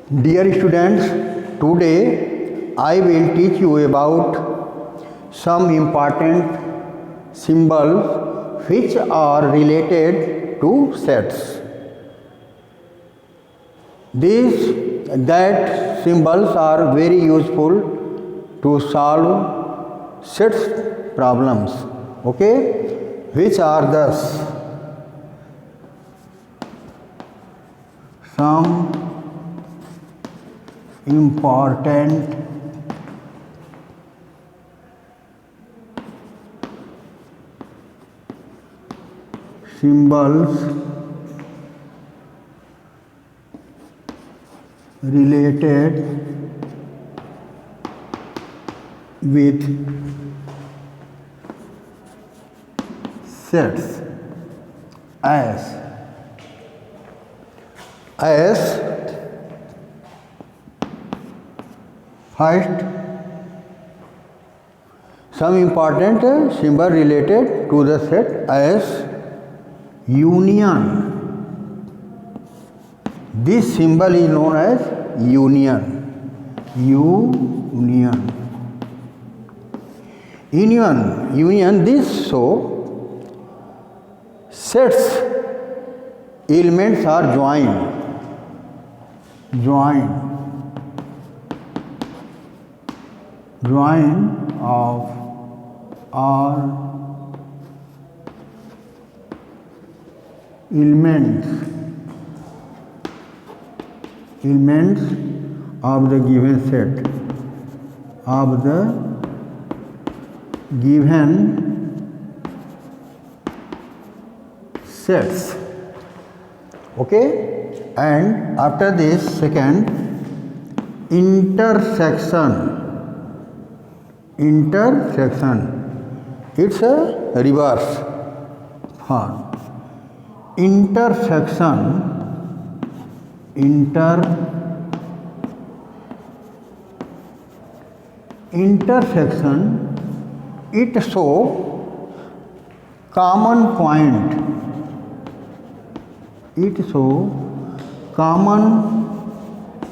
Dear students, today I will teach you about some important symbols which are related to sets. These that symbols are very useful to solve sets problems. Okay, which are thus some important symbols related with sets as first, some important symbol related to the set as union. This symbol is known as union. Union. This so sets elements are joined. Join of all elements of the given set sets. Okay, and after this second, intersection. It's a reverse form. Intersection it show common point. It show common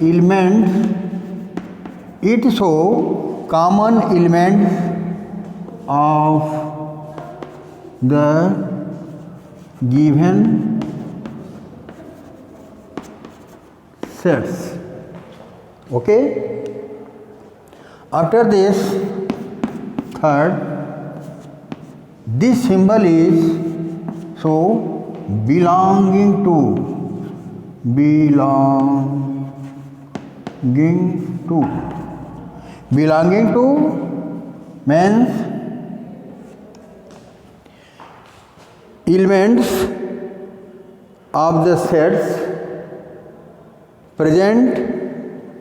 elements. It show common elements of the given sets. Okay. After this, third, this symbol is so belonging to means elements of the sets present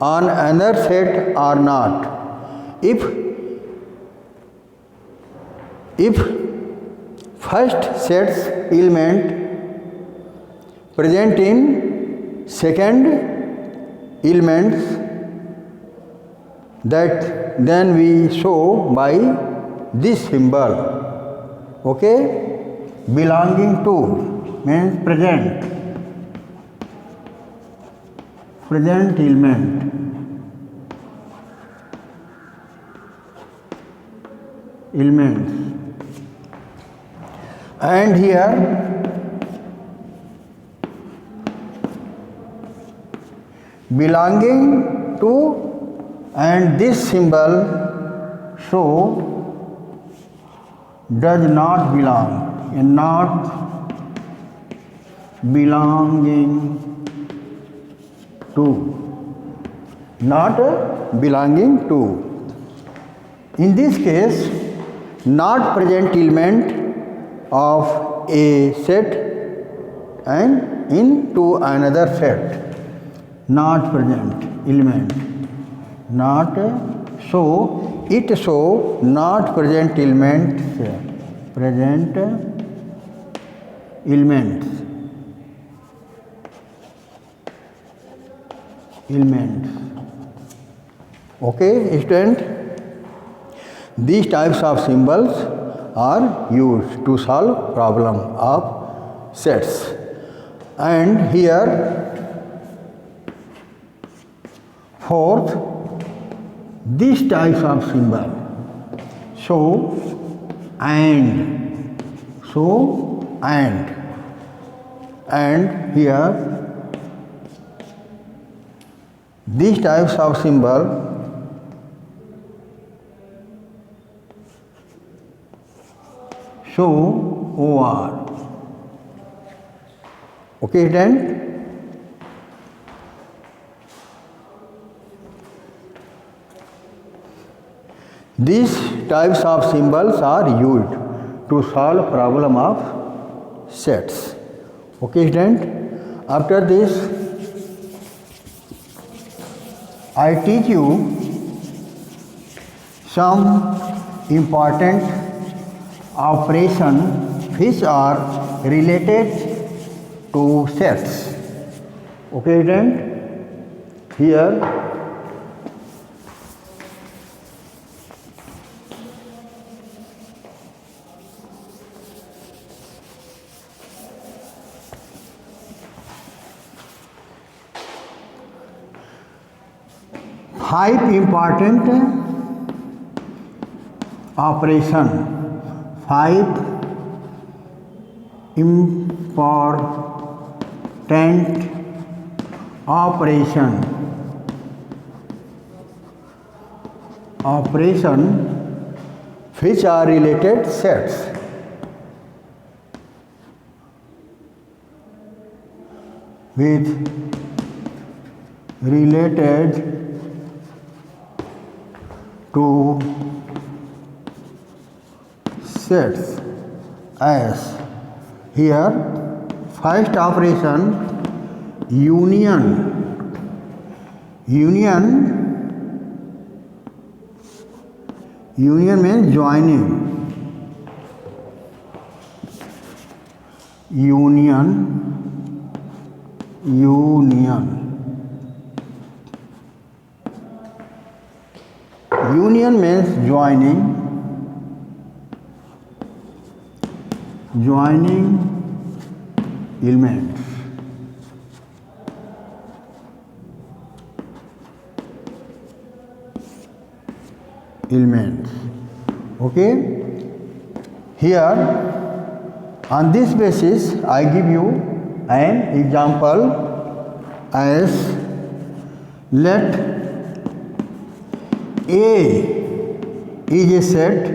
on another set or not. If first set's element present in second elements, that then we show by this symbol. Okay, belonging to means present elements, and here belonging to, and this symbol show does not belong, and not belonging to. In this case, not present element of a set and into another set. Not present element. Not so it show not present elements. Okay, student. These types of symbols are used to solve problem of sets. And here Fourth, these types of symbol. So and here these types of symbol show OR. Okay then? These types of symbols are used to solve problem of sets. Okay student? After this I teach you some important operation which are related to sets. Okay student? Here five important operation. Five important operation which are related sets. With related to sets as here first operation union means joining. Union means joining elements. Okay? Here on this basis I give you an example as let A is a set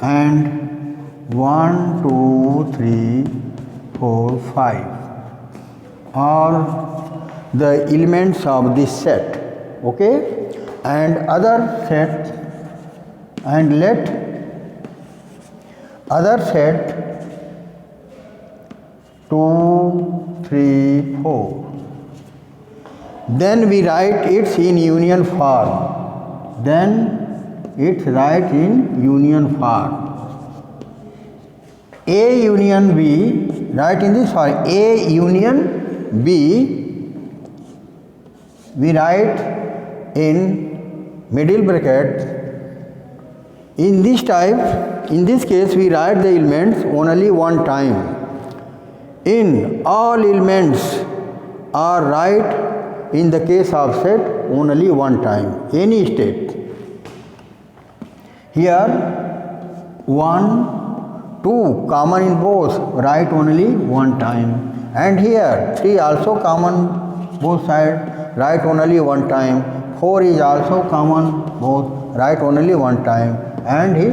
and 1, 2, 3, 4, 5 are the elements of this set. Okay? And other set and let other set 2, 3, 4. Then we write it in union form. A union B, write in this form. A union B, we write in middle bracket. In this case we write the elements only one time. In all elements are write in the case of set only one time, any state. Here 1, 2 common in both, write only one time. And here 3 also common both sides, write only one time. 4 is also common both, write only one time. And he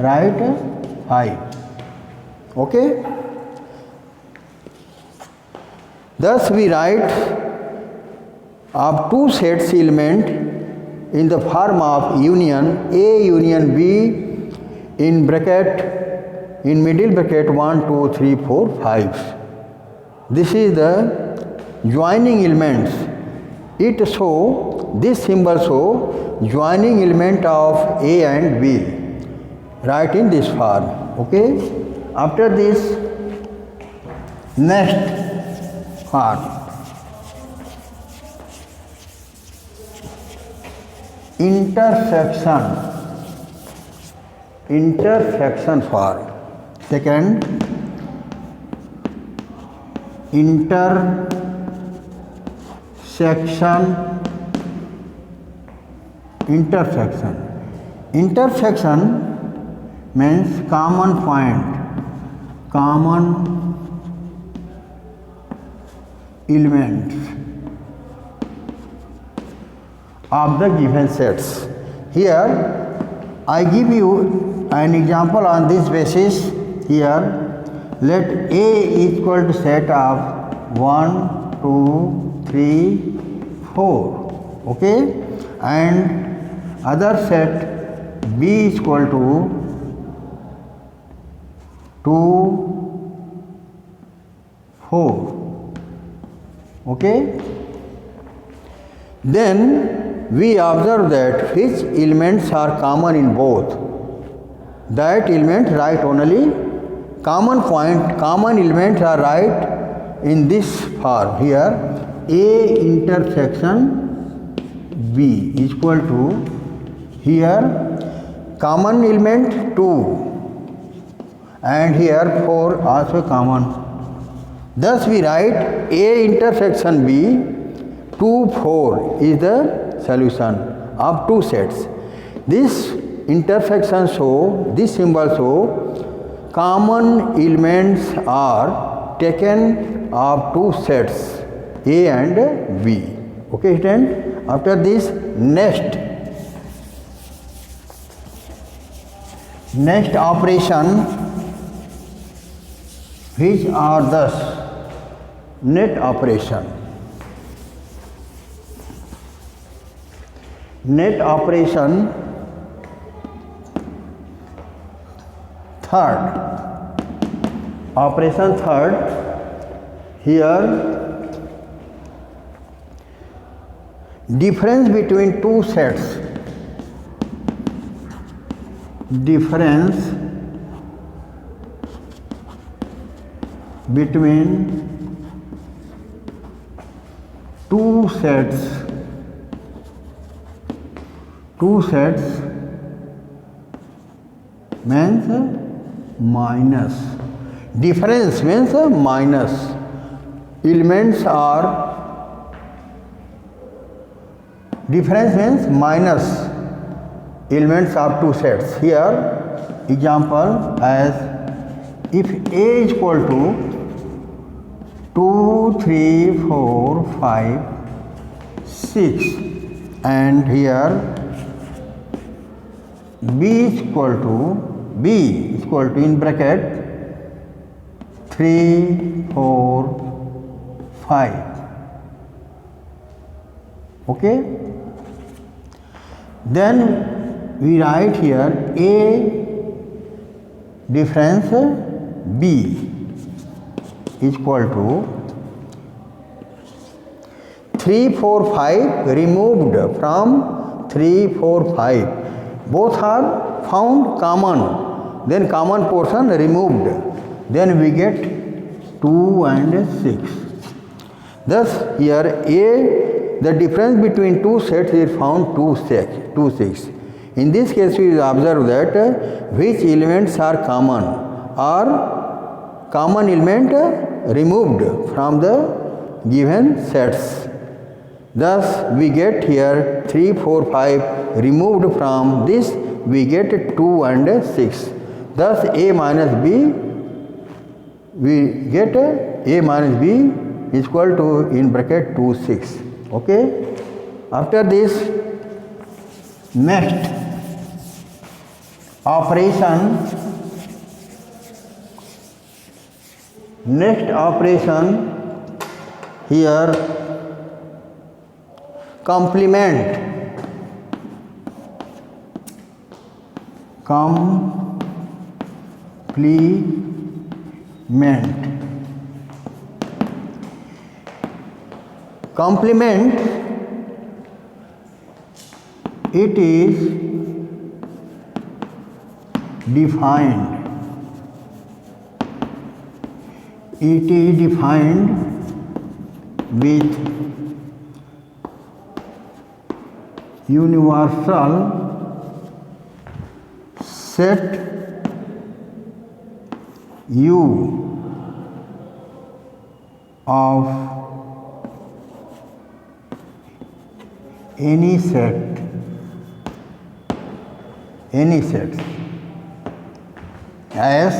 write 5. Okay? Thus we write of two sets element in the form of union A union B in middle bracket 1, 2, 3, 4, 5. This is the joining elements. This symbol show joining element of A and B. Write in this form. Okay? After this, next form. Intersection form. Second, intersection intersection. Intersection means common point, common elements of the given sets. Here I give you an example on this basis. Here let A equal to set of 1, 2, 3, 4, okay, and other set B is equal to 2, 4, okay. Then we observe that which elements are common in both. That element write only common point, common elements are right in this form. Here A intersection B is equal to, here common element 2 and here 4 also common. Thus we write A intersection B 2, 4 is the solution of two sets. This intersection show, this symbol show common elements are taken of two sets A and B. Okay, student? After this, next operation, which are thus net operation. Net operation third. Operation third, here difference between two sets. Difference between two sets. Two sets means minus. Difference means minus. Elements are, difference means minus elements of two sets. Here example, as if A is equal to 2, 3, 4, 5, 6 and here B is equal to in bracket 3, 4, 5. Okay. Then we write here A difference B is equal to 3, 4, 5 removed from 3, 4, 5. Both are found common, then common portion removed, then we get 2 and 6. Thus here A, the difference between two sets is found 2, 6. In this case we observe that which elements are common or common element removed from the given sets. Thus we get here 3, 4, 5 removed from this, we get 2 and 6. Thus A minus B, we get A minus B is equal to in bracket 2, 6. Okay. After this, next operation, here complement. Complement, it is defined. It is defined with universal set U of any set any sets as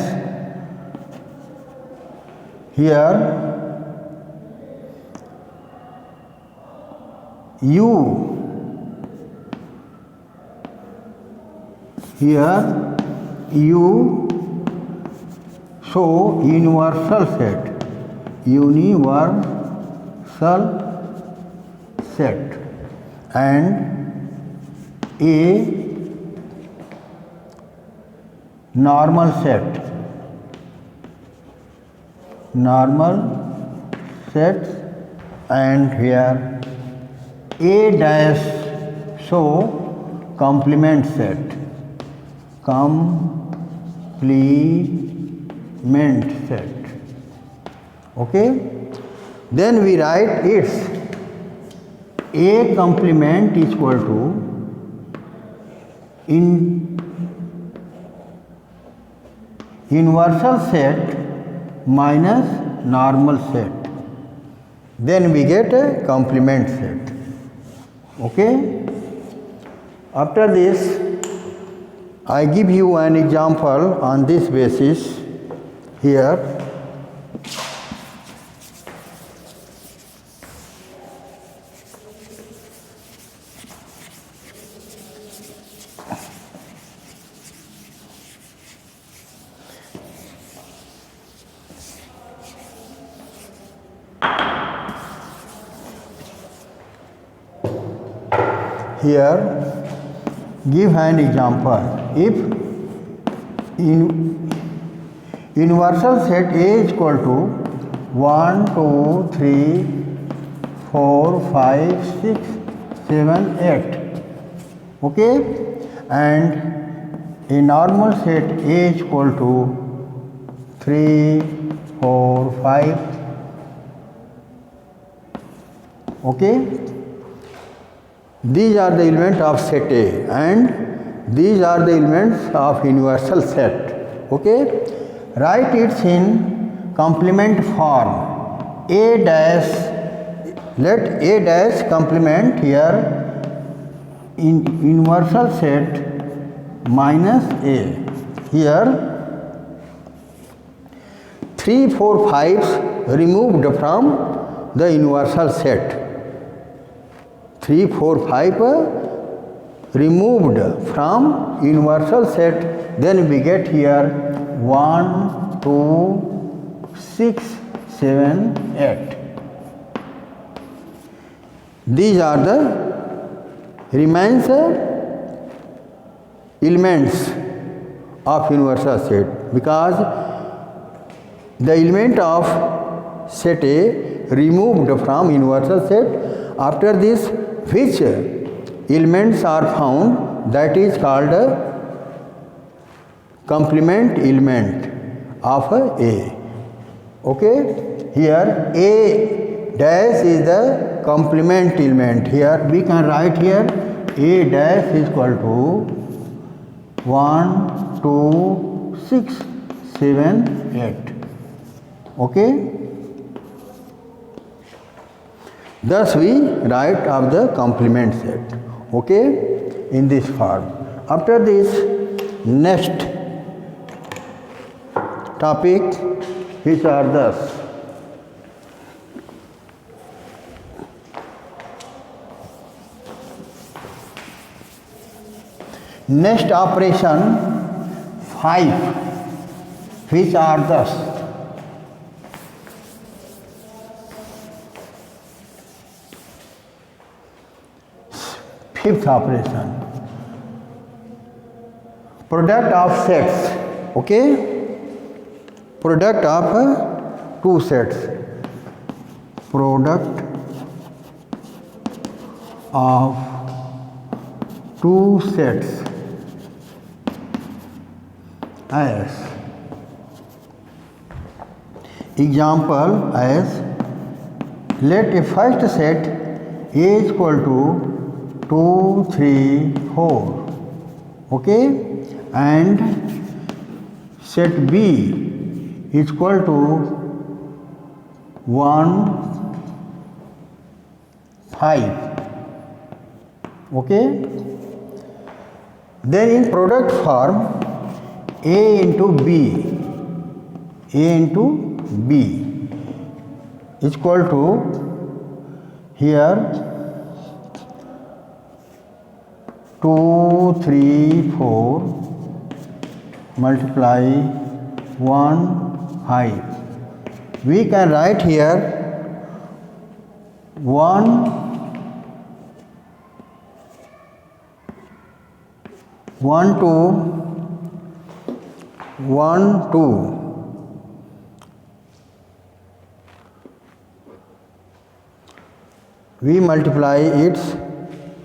here U, here U show universal set, universal set, and A normal set, normal sets, and here A dash show complement set, complement set. Okay, then we write its A complement is equal to universal set minus normal set, then we get a complement set. Okay, after this I give you an example on this basis. Here give an example. If universal set A is equal to 1, 2, 3, 4, 5, 6, 7, 8. Okay, and a normal set A is equal to 3, 4, 5. Okay, these are the elements of set A and these are the elements of universal set. Okay, write it in complement form. A dash, let A dash complement here in universal set minus A. Here 3, 4, 5 removed from the universal set. 3, 4, 5 removed from universal set, then we get here 1, 2, 6, 7, 8. These are the remains elements of universal set, because the element of set A removed from universal set. After this, which elements are found, that is called a complement element of A. Okay, here A dash is the complement element. Here we can write here A dash is equal to 1, 2, 6, 7, 8. Okay, thus we write of the complement set. Okay, in this form. After this, next topic, which are thus. Next operation 5, which are thus. Fifth operation, product of sets. Okay, product of two sets, product of two sets as example, as let a first set A is equal to 2, 3, 4. Okay, and set B is equal to 1, 5. Okay, Then in product form, A into B is equal to here 2, 3, 4 multiply 1, 5. We can write here 1, 2, 1, 2. We multiply it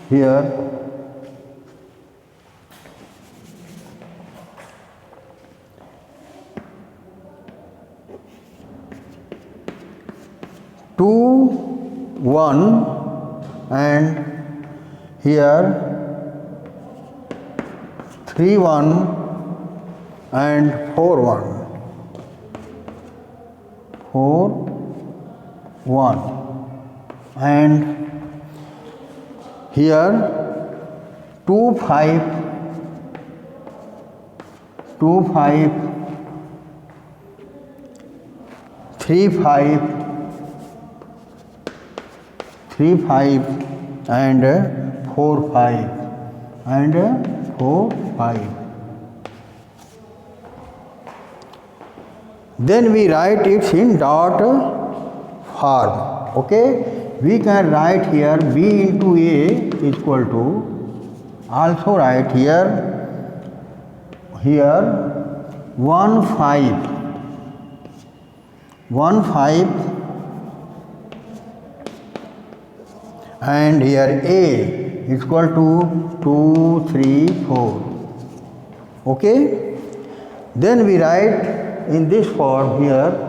here 2, 1 and here 3, 1 and 4, 1. 4, 1 and here 2, 5, 3, 5 and 4, 5 and 4, 5. Then we write it in dot form. Okay, we can write here B into A is equal to, also write here 1, 5 and here A is equal to 2, 3, 4. Okay, then we write in this form here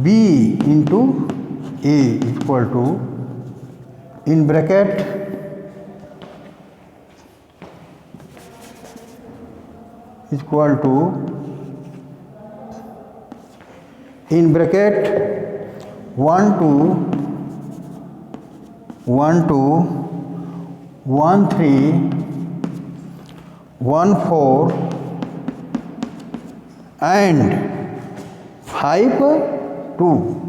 B into A is equal to, in bracket is equal to, in bracket 1, 2, 1, 2, 1, 3, 1, 4 and 5, 2.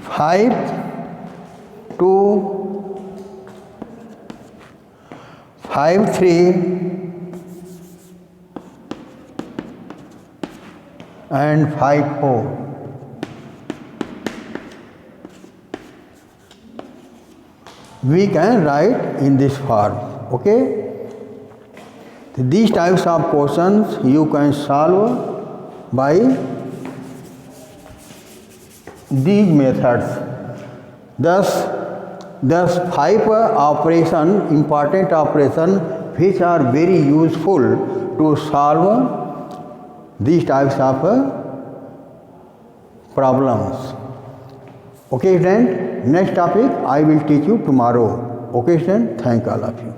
5, 2, 5, 3 and 5, 4. We can write in this form. Okay. These types of questions you can solve by these methods. Thus 5 important operation which are very useful to solve these types of problems. Okay, then next topic I will teach you tomorrow. Okay, then thank all of you.